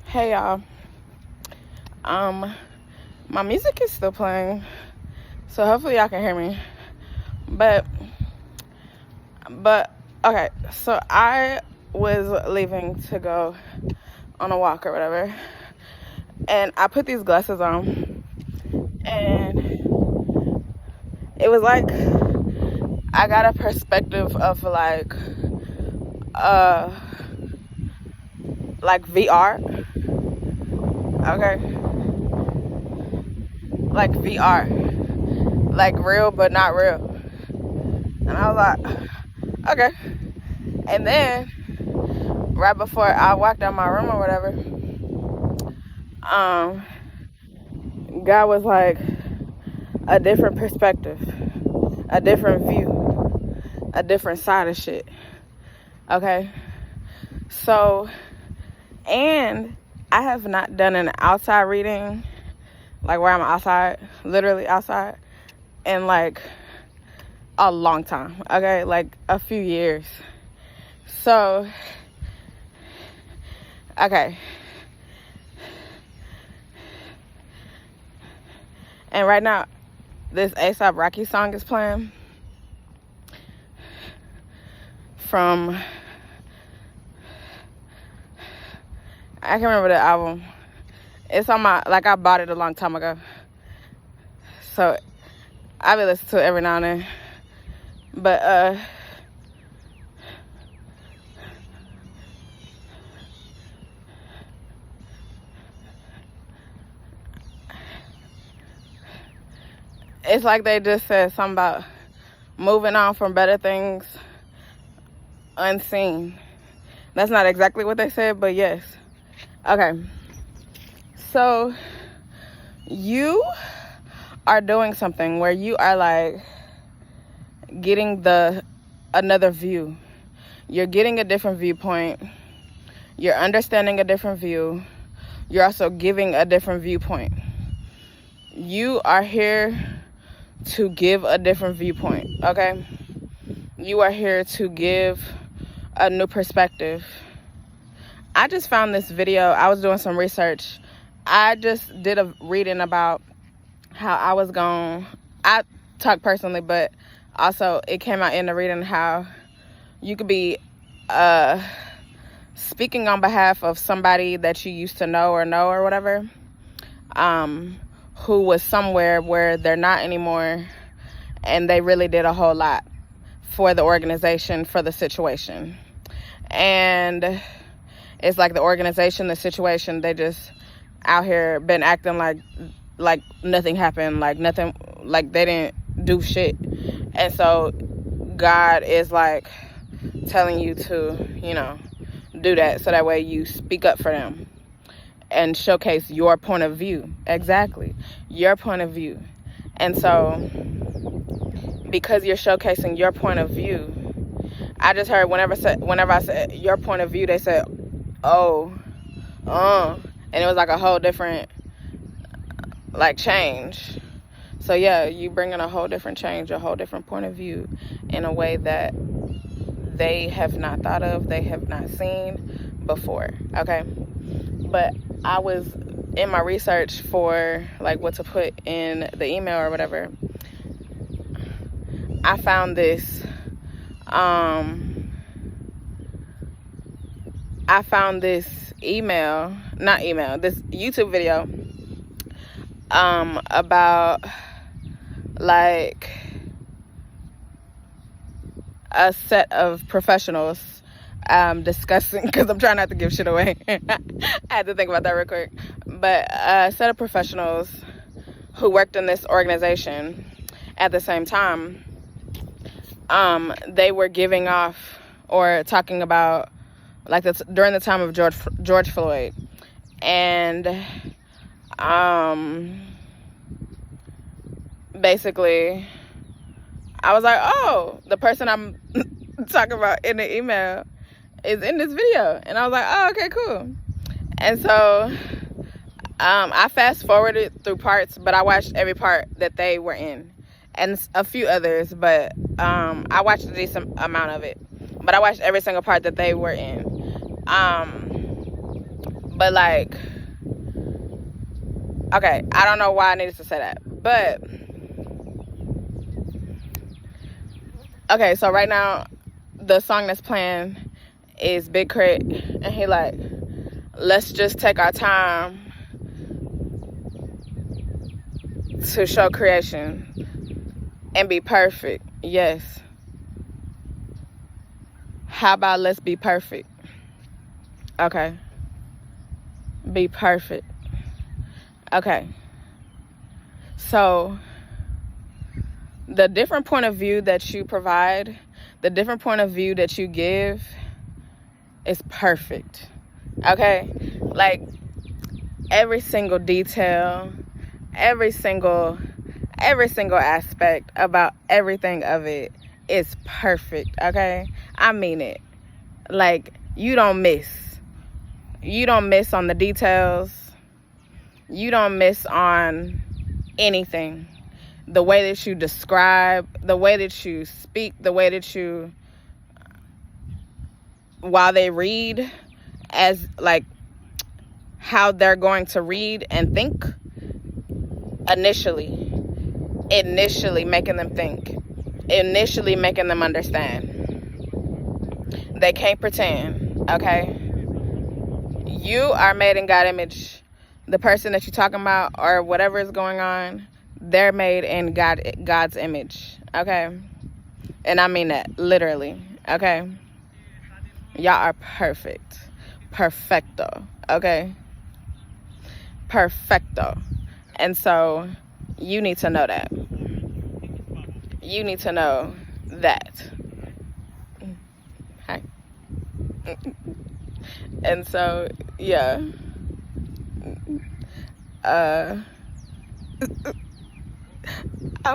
Hey y'all. My music is still playing, so hopefully y'all can hear me. But okay, so I was leaving to go on a walk or whatever, and I put these glasses on, and it was like I got a perspective of like VR. Okay, like VR, like real but not real. And I was like, okay. And then right before I walked out my room or whatever, God was like, a different perspective, a different view, a different side of shit. Okay? So, and I have not done an outside reading, like where I'm outside, literally outside, in like a long time. Okay? Like a few years. So, okay. And right now, this A$AP Rocky song is playing from, I can't remember the album. It's on my, like I bought it a long time ago. So I be listening to it every now and then. But it's like they just said something about moving on from better things unseen. That's not exactly what they said, but yes. Okay. So you are doing something where you are like getting another view. You're getting a different viewpoint. You're understanding a different view. You're also giving a different viewpoint. You are here to give a different viewpoint, okay? You are here to give a new perspective. I just found this video. I was doing some research. I just did a reading about how I talk personally, but also it came out in the reading how you could be speaking on behalf of somebody that you used to know or whatever, who was somewhere where they're not anymore, and they really did a whole lot for the organization, for the situation. And it's like the organization, the situation, they just out here been acting like nothing happened, like nothing, like they didn't do shit. And so God is like telling you to, do that, so that way you speak up for them and showcase your point of view. Exactly. Your point of view. And so because you're showcasing your point of view, I just heard whenever I said your point of view, they said, and it was like a whole different like change. So yeah, you bring in a whole different change, a whole different point of view in a way that they have not thought of, they have not seen before. Okay. But I was in my research for like what to put in the email or whatever. I found this this YouTube video about like a set of professionals discussing, because I'm trying not to give shit away. I had to think about that real quick. But a set of professionals who worked in this organization at the same time, they were giving off or talking about like during the time of George Floyd. And basically I was like, oh, the person I'm talking about in the email is in this video. And I was like, oh, okay, cool. And so I fast forwarded through parts, but I watched every part that they were in and a few others, but I watched a decent amount of it. But I watched every single part that they were in. But like, okay, I don't know why I needed to say that, but okay, so right now the song that's playing is Big Crit, and he like, let's just take our time to show creation and be perfect. Yes. How about let's be perfect? Okay. Be perfect. Okay. So the different point of view that you provide, the different point of view that you give is perfect. Okay? Like every single detail, every single aspect about everything of it is perfect. Okay? I mean it. Like, you don't miss. You don't miss on the details. You don't miss on anything. The way that you describe, the way that you speak, the way that you, while they read, as like how they're going to read and think, initially making them think, initially making them understand. They can't pretend, okay? You are made in God's image. The person that you're talking about or whatever is going on, they're made in God's image, okay? And I mean that literally, okay? Y'all are perfect. Perfecto, okay? Perfecto. And so you need to know that. You need to know that. Hi. And so, yeah. I'm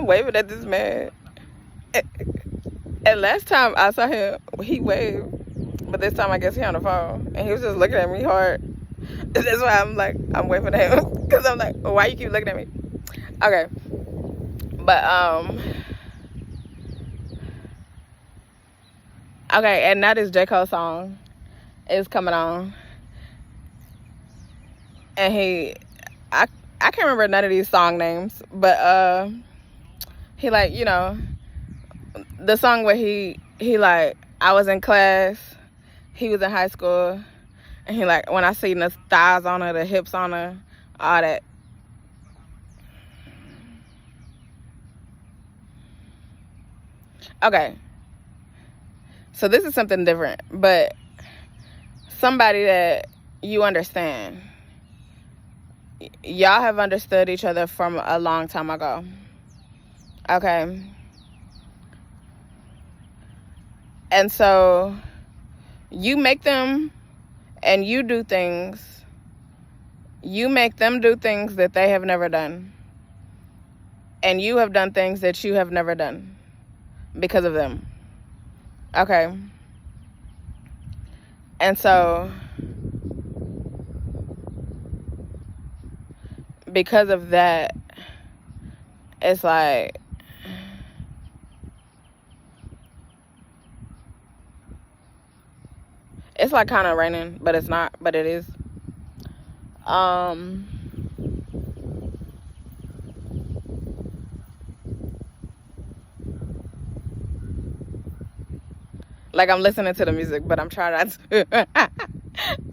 waving at this man. And last time I saw him, he waved. But this time I guess he on the phone. And he was just looking at me hard. That's why I'm like, I'm waving at him. Because I'm like, why you keep looking at me? Okay. But, okay, and now this J. Cole song is coming on. And I can't remember none of these song names. But, he like, you know, the song where he like, I was in class, he was in high school, and he like, when I seen the thighs on her, the hips on her, all that. Okay. So this is something different, but somebody that you understand. Y'all have understood each other from a long time ago. Okay. And so you make them and you do things. You make them do things that they have never done. And you have done things that you have never done because of them. Okay. And so because of that, it's like, it's like kind of raining, but it's not, but it is. Like I'm listening to the music, but I'm trying not to.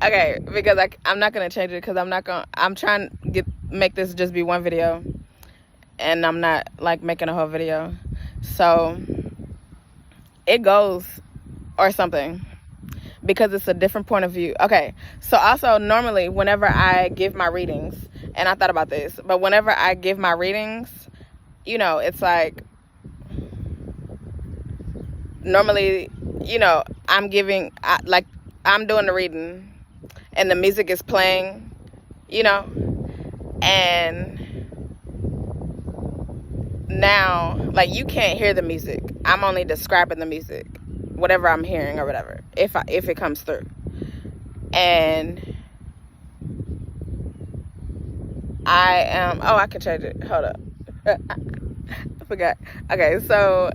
Okay, because I'm not gonna change it because I'm trying to make this just be one video, and I'm not like making a whole video, so it goes or something because it's a different point of view. Okay, so also normally whenever I give my readings, and I thought about this, but whenever I give my readings, you know, it's like normally, you know, I'm doing the reading and the music is playing, you know, and now, like, you can't hear the music. I'm only describing the music, whatever I'm hearing or whatever, if it comes through. And I can change it. Hold up. I forgot. Okay, so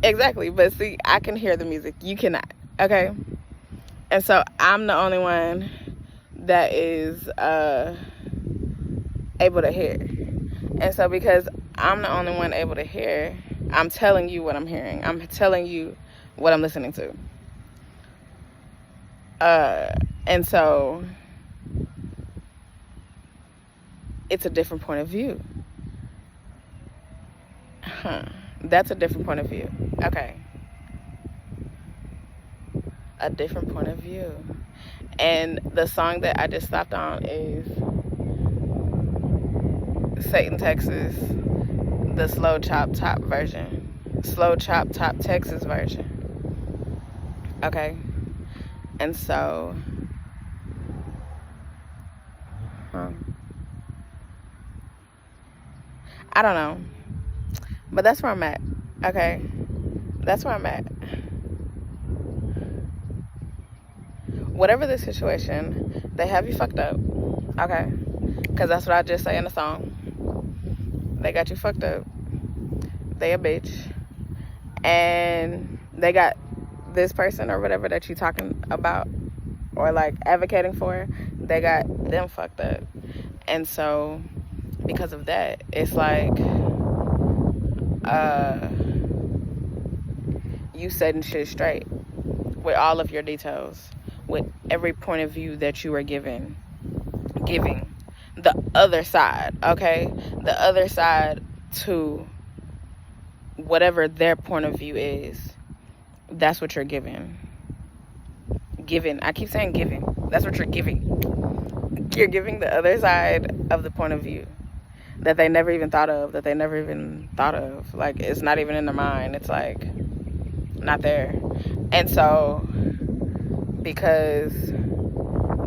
exactly, but see, I can hear the music. You cannot. Okay? And so I'm the only one that is able to hear. And so because I'm the only one able to hear, I'm telling you what I'm hearing. I'm telling you what I'm listening to. And so it's a different point of view. That's a different point of view. Okay. A different point of view. And the song that I just stopped on is Satan, Texas, the Slow Chop Top version. Slow Chop Top Texas version. Okay. And so I don't know. But that's where I'm at. Okay. That's where I'm at. Whatever the situation, they have you fucked up. Okay. Because that's what I just say in the song. They got you fucked up. They a bitch. And they got this person or whatever that you talking about or like advocating for, they got them fucked up. And so because of that, it's like you setting shit straight with all of your details, with every point of view that you are giving the other side, okay? The other side to whatever their point of view is. That's what you're giving. I keep saying giving. That's what you're giving. You're giving the other side of the point of view that they never even thought of, Like, it's not even in their mind. It's like not there. And so because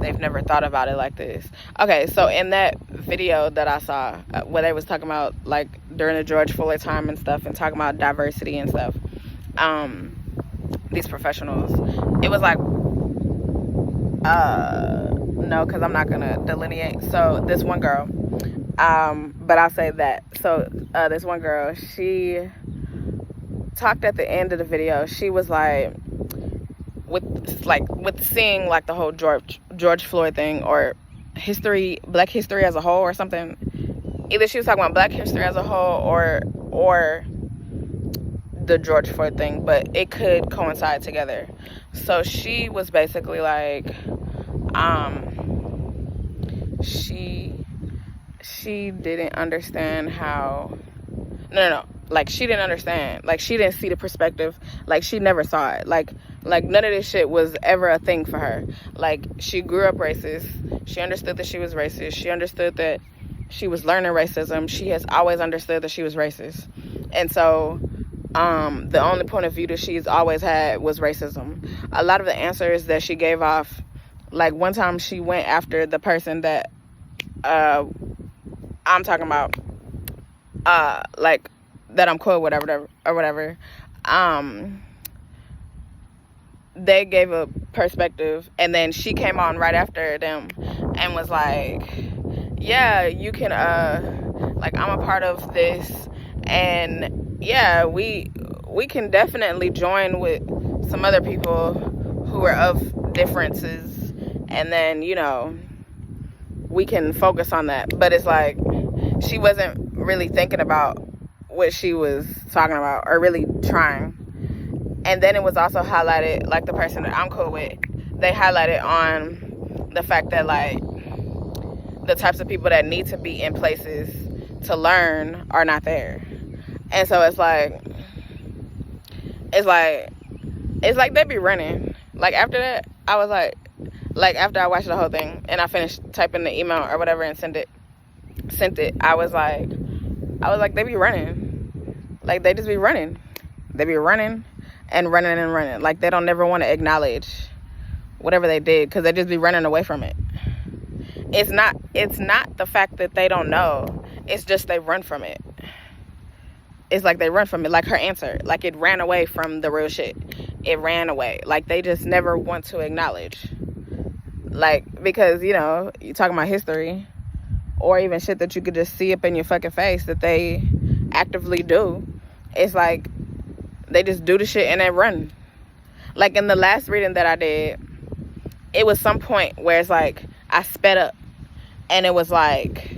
they've never thought about it like this. Okay, so in that video that I saw, where they was talking about like during the George Floyd time and stuff, and talking about diversity and stuff, these professionals, it was like no, because I'm not gonna delineate. So this one girl, but I'll say that. So this one girl, she talked at the end of the video. She was like, with seeing like the whole George Floyd thing, or Black history as a whole, or something. Either she was talking about Black history as a whole, or the George Floyd thing, but it could coincide together. So she was basically like, she didn't understand how. No. Like, she didn't understand. Like, she didn't see the perspective. Like, she never saw it. Like none of this shit was ever a thing for her. Like, she grew up racist. She understood that she was racist. She understood that she was learning racism. She has always understood that she was racist. And so, the only point of view that she's always had was racism. A lot of the answers that she gave off, like, one time she went after the person that, I'm talking about, like, that I'm cool with, whatever. They gave a perspective, and then she came on right after them and was like, yeah, you can, like, I'm a part of this, and yeah, we can definitely join with some other people who are of differences, and then, you know, we can focus on that. But it's like, she wasn't really thinking about what she was talking about, or really trying. And then it was also highlighted, like the person that I'm cool with, they highlighted on the fact that, like, the types of people that need to be in places to learn are not there. And so it's like they be running. Like, after that, I was like after I watched the whole thing and I finished typing the email or whatever and sent it, I was like, they be running. Like, they just be running. They be running and running and running. Like, they don't never want to acknowledge whatever they did, because they just be running away from it. It's not the fact that they don't know. It's just they run from it. It's like they run from it. Like her answer. Like, it ran away from the real shit. It ran away. Like, they just never want to acknowledge. Like, because, you know, you talking about history, or even shit that you could just see up in your fucking face that they actively do. It's like they just do the shit and they run. Like, in the last reading that I did, it was some point where it's like, I sped up, and it was like,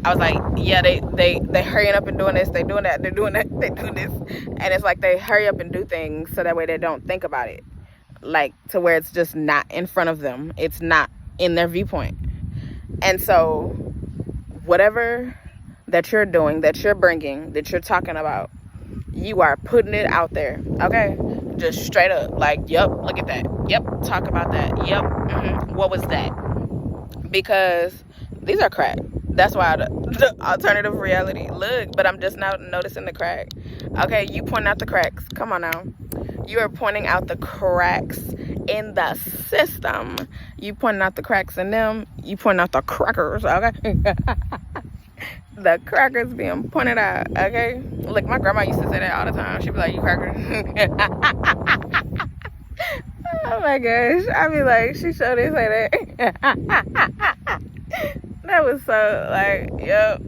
I was like, yeah, they hurrying up and doing this, they doing that, they're doing that, they doing this. And it's like they hurry up and do things so that way they don't think about it. Like, to where it's just not in front of them. It's not in their viewpoint. And so whatever that you're doing, that you're bringing, that you're talking about, you are putting it out there, okay? Just straight up, like, yep, look at that. Yep, talk about that. Yep, what was that? Because these are crack. That's why the alternative reality. Look, but I'm just now noticing the crack. Okay, you pointing out the cracks. Come on now. You are pointing out the cracks in the system. You pointing out the cracks in them. You pointing out the crackers, okay? The crackers being pointed out, okay? Look, my grandma used to say that all the time. She'd be like, you cracker. Oh my gosh. I'd be like, she sure did say that. That was so, like, yep,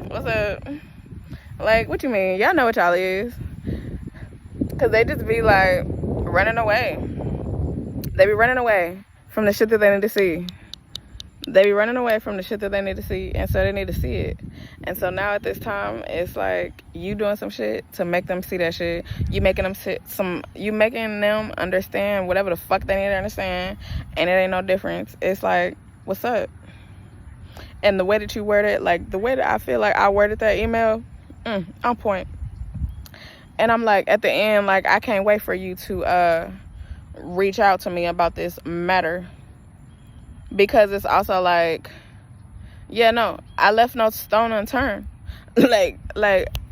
what's up? Like, what you mean? Y'all know what y'all is. Because they just be, like, running away. They be running away from the shit that they need to see. They be running away from the shit that they need to see, and so they need to see it. And so now at this time, it's like, you doing some shit to make them see that shit. You making them understand whatever the fuck they need to understand, and it ain't no difference. It's like, what's up? And the way that you worded it, like the way that I feel like I worded that email, on point. And I'm like, at the end, like, I can't wait for you to reach out to me about this matter. Because it's also like, yeah, no, I left no stone unturned. like,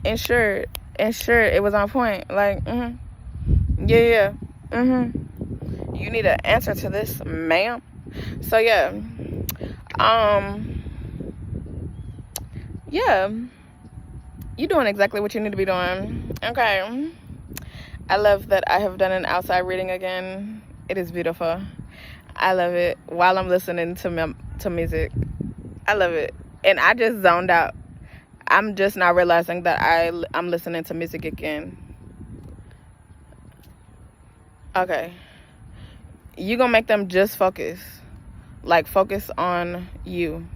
ensured, it was on point. Like, yeah, you need an answer to this, ma'am. So, yeah. Yeah, you're doing exactly what you need to be doing. Okay. I love that I have done an outside reading again. It is beautiful. I love it while I'm listening to music. I love it. And I just zoned out. I'm just now realizing that I'm listening to music again. Okay. You're going to make them just focus. Like, focus on you.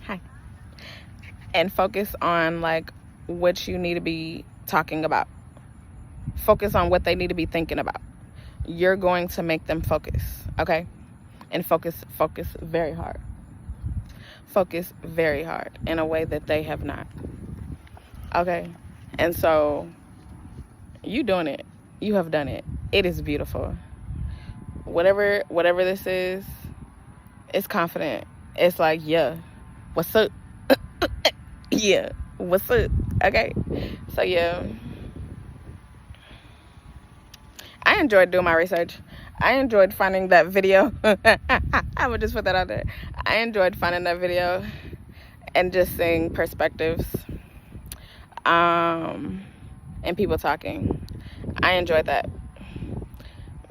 Hi. And focus on, like, what you need to be talking about. Focus on what they need to be thinking about. You're going to make them focus, okay? And focus very hard. Focus very hard in a way that they have not. Okay? And so, you doing it. You have done it. It is beautiful. Whatever this is, it's confident. It's like, yeah, what's up? Yeah, what's up? Okay? So, yeah. I enjoyed doing my research. I enjoyed finding that video. I would just put that out there. I enjoyed finding that video and just seeing perspectives and people talking. I enjoyed that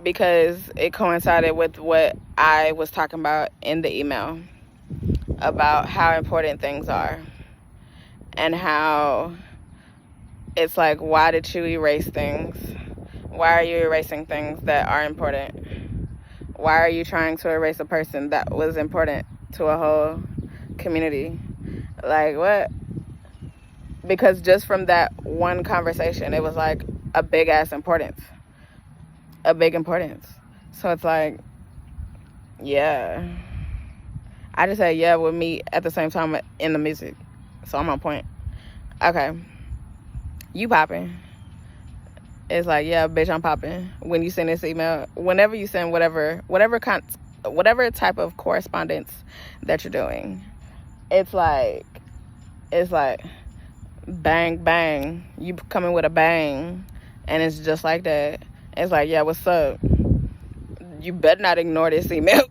because it coincided with what I was talking about in the email about how important things are and how it's like, why did you erase things? Why are you erasing things that are important? Why are you trying to erase a person that was important to a whole community? Like, what? Because just from that one conversation, it was like a big ass importance. A big importance. So it's like, yeah. I just said yeah with me at the same time in the music. So I'm on point. Okay. You popping. It's like, yeah, bitch, I'm popping. When you send this email, whenever you send whatever type of correspondence that you're doing, it's like bang, bang. You coming with a bang, and it's just like that. It's like, yeah, what's up? You better not ignore this email.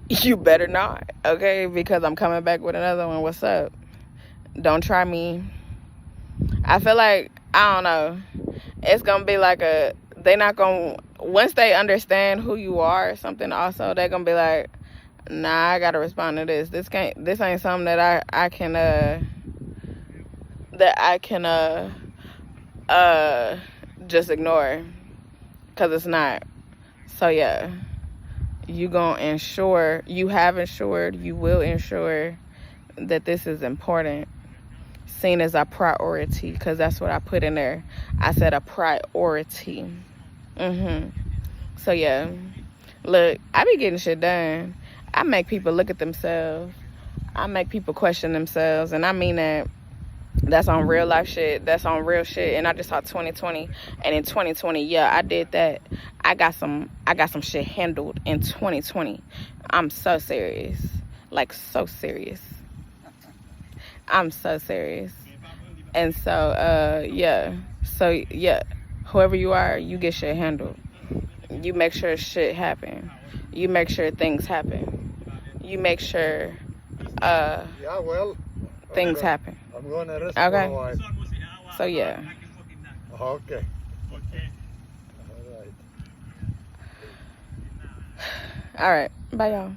You better not, okay? Because I'm coming back with another one. What's up? Don't try me. I feel like, I don't know. It's going to be like they're not going to, once they understand who you are or something also, they're going to be like, nah, I got to respond to this. This ain't something that I can just ignore. Because it's not. So, yeah. you gonna ensure, you have ensured, you will ensure that this is important, seen as a priority, because that's what I put in there. I said a priority. So yeah, look, I be getting shit done. I make people look at themselves. I make people question themselves, and I mean that. That's on real life shit. That's on real shit. And I just saw 2020, and in 2020, yeah, I did that. I got some shit handled in 2020. I'm so serious, like so serious. I'm so serious. And so yeah. So yeah, whoever you are, you get shit handled. You make sure shit happen. You make sure things happen. You make sure Yeah, well, things happen. I'm going to rest Okay. for a while. So yeah. Okay. All right. All right. Bye, y'all.